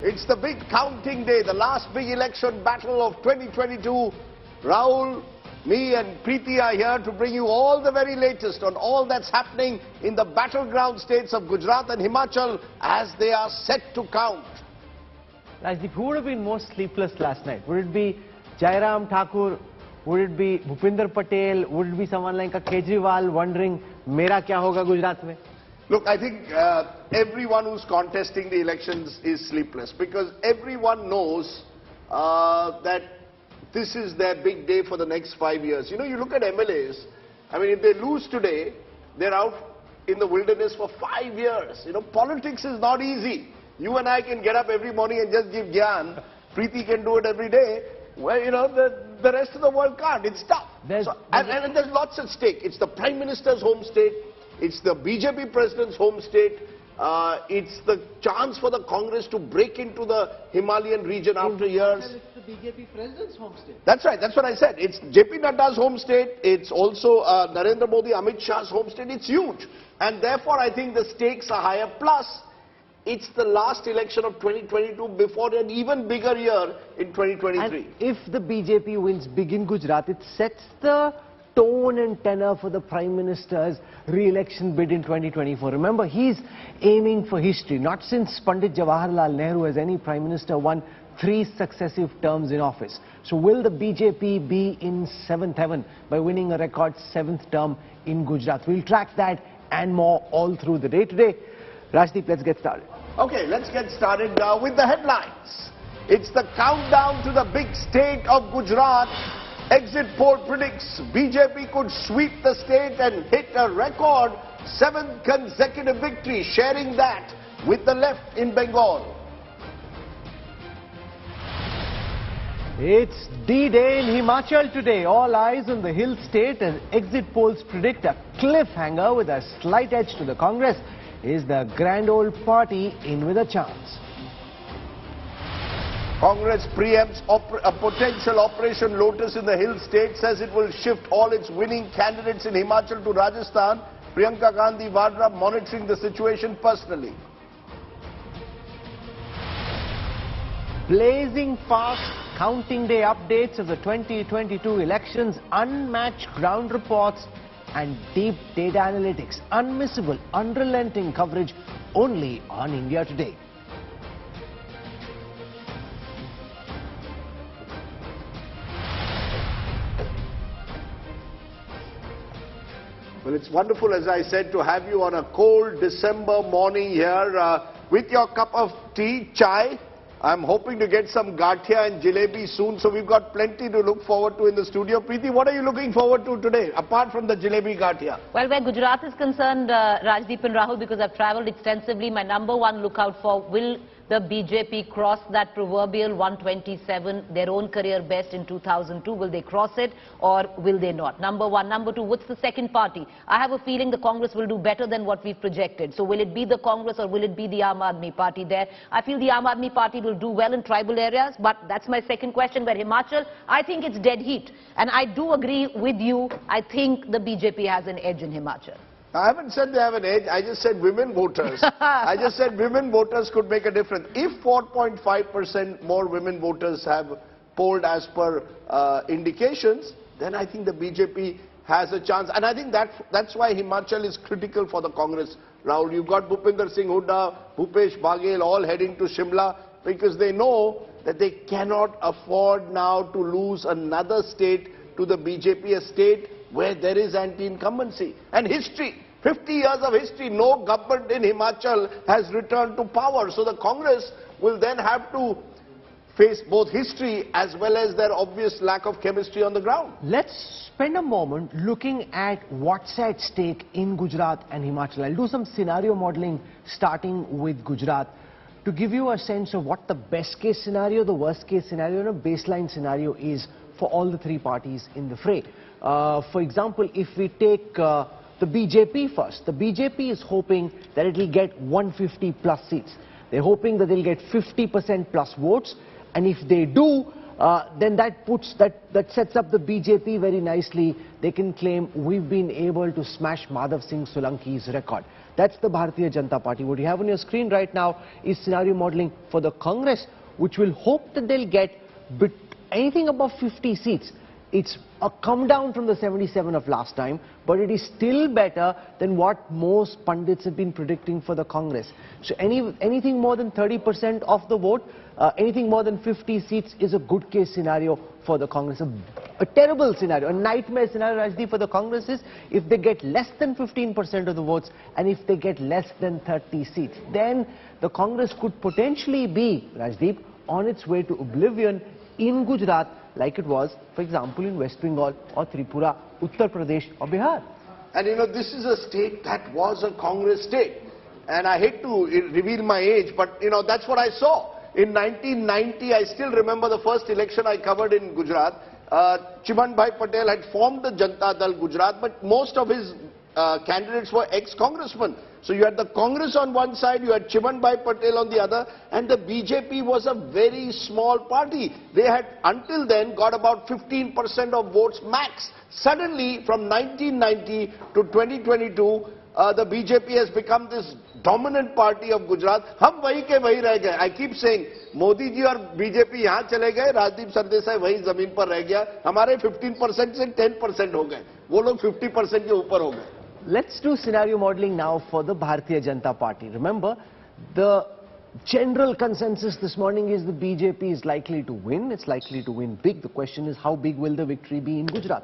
It's the big counting day, the last big election battle of 2022. Rahul, me and Preeti are here to bring you all the very latest on all that's happening in the battleground states of Gujarat and Himachal as they are set to count. Rajdeep, who would have been most sleepless last night? Would it be Jairam Thakur? Would it be Bhupinder Patel? Would it be someone like a Kejriwal wondering, Mera kya hoga Gujarat mein? Look, I think everyone who's contesting the elections is sleepless because everyone knows that this is their big day for the next 5 years. You know, you look at MLAs, I mean, if they lose today, they're out in the wilderness for 5 years. You know, politics is not easy. You and I can get up every morning and just give gyan. Preeti can do it every day. Well, you know, the rest of the world can't. It's tough. And there's lots at stake. It's the Prime Minister's home state. It's the BJP President's home state. It's the chance for the Congress to break into the Himalayan region after years. It's the BJP President's home state. That's right. That's what I said. It's JP Nadda's home state. It's also Narendra Modi, Amit Shah's home state. It's huge. And therefore, I think the stakes are higher. Plus, it's the last election of 2022 before an even bigger year in 2023. And if the BJP wins big in Gujarat, it sets the tone and tenor for the Prime Minister's re-election bid in 2024. Remember, he's aiming for history. Not since Pandit Jawaharlal Nehru has any Prime Minister won 3 successive terms in office. So will the BJP be in 7th heaven by winning a record 7th term in Gujarat? We'll track that and more all through the day today. Rajdeep, let's get started. Okay, let's get started now with the headlines. It's the countdown to the big state of Gujarat. Exit poll predicts BJP could sweep the state and hit a record 7th consecutive victory, sharing that with the left in Bengal. It's D-Day in Himachal today. All eyes on the hill state as exit polls predict a cliffhanger with a slight edge to the Congress. Is the grand old party in with a chance? Congress preempts a potential Operation Lotus in the hill state, says it will shift all its winning candidates in Himachal to Rajasthan. Priyanka Gandhi Vadra monitoring the situation personally. Blazing fast counting day updates of the 2022 elections, unmatched ground reports and deep data analytics. Unmissable, unrelenting coverage only on India Today. Well, it's wonderful, as I said, to have you on a cold December morning here with your cup of tea, chai. I'm hoping to get some gathia and jalebi soon, so we've got plenty to look forward to in the studio. Preeti, what are you looking forward to today, apart from the jalebi gathia? Well, where Gujarat is concerned, Rajdeep and Rahul, because I've travelled extensively, my number one lookout for will the BJP cross that proverbial 127, their own career best in 2002. Will they cross it or will they not? Number one. Number two, what's the second party? I have a feeling the Congress will do better than what we've projected. So will it be the Congress or will it be the Aam Aadmi Party there? I feel the Aam Aadmi Party will do well in tribal areas, but that's my second question. Where Himachal, I think it's dead heat. And I do agree with you. I think the BJP has an edge in Himachal. I haven't said they have an edge, I just said women voters. I just said women voters could make a difference. If 4.5% more women voters have polled as per indications, then I think the BJP has a chance. And I think that's why Himachal is critical for the Congress. Rahul, you've got Bhupinder Singh Hooda, Bhupesh Baghel all heading to Shimla because they know that they cannot afford now to lose another state to the BJP, a state where there is anti-incumbency. And history, 50 years of history, no government in Himachal has returned to power. So the Congress will then have to face both history as well as their obvious lack of chemistry on the ground. Let's spend a moment looking at what's at stake in Gujarat and Himachal. I'll do some scenario modeling starting with Gujarat to give you a sense of what the best case scenario, the worst case scenario and a baseline scenario is for all the 3 parties in the fray. For example, if we take the BJP first, the BJP is hoping that it will get 150 plus seats. They're hoping that they'll get 50% plus votes, and if they do, then that sets up the BJP very nicely. They can claim we've been able to smash Madhav Singh Solanki's record. That's the Bharatiya Janata Party. What you have on your screen right now is scenario modeling for the Congress, which will hope that they'll get anything above 50 seats. It's a come down from the 77 of last time, but it is still better than what most pundits have been predicting for the Congress. So anything more than 30% of the vote, anything more than 50 seats is a good case scenario for the Congress. A terrible scenario, a nightmare scenario, Rajdeep, for the Congress is if they get less than 15% of the votes and if they get less than 30 seats. Then the Congress could potentially be, Rajdeep, on its way to oblivion in Gujarat, like it was, for example, in West Bengal or Tripura, Uttar Pradesh or Bihar. And you know, this is a state that was a Congress state. And I hate to reveal my age, but you know, that's what I saw. In 1990, I still remember the first election I covered in Gujarat. Chimanbhai Patel had formed the Janata Dal Gujarat, but most of his candidates were ex-congressmen. So you had the Congress on one side, you had Chimanbhai Patel on the other, and the BJP was a very small party. They had until then got about 15% of votes max. Suddenly, from 1990 to 2022, the BJP has become this dominant party of Gujarat. हम वही के वही रह गए. I keep saying, Modi ji और BJP यहाँ चले गए, राजदीप सरदेसाई वही जमीन पर रह गया. हमारे 15% से 10% हो गए. वो लोग 50% के ऊपर हो गए. Let's do scenario modeling now for the Bharatiya Janata Party. Remember, the general consensus this morning is the BJP is likely to win. It's likely to win big. The question is, how big will the victory be in Gujarat?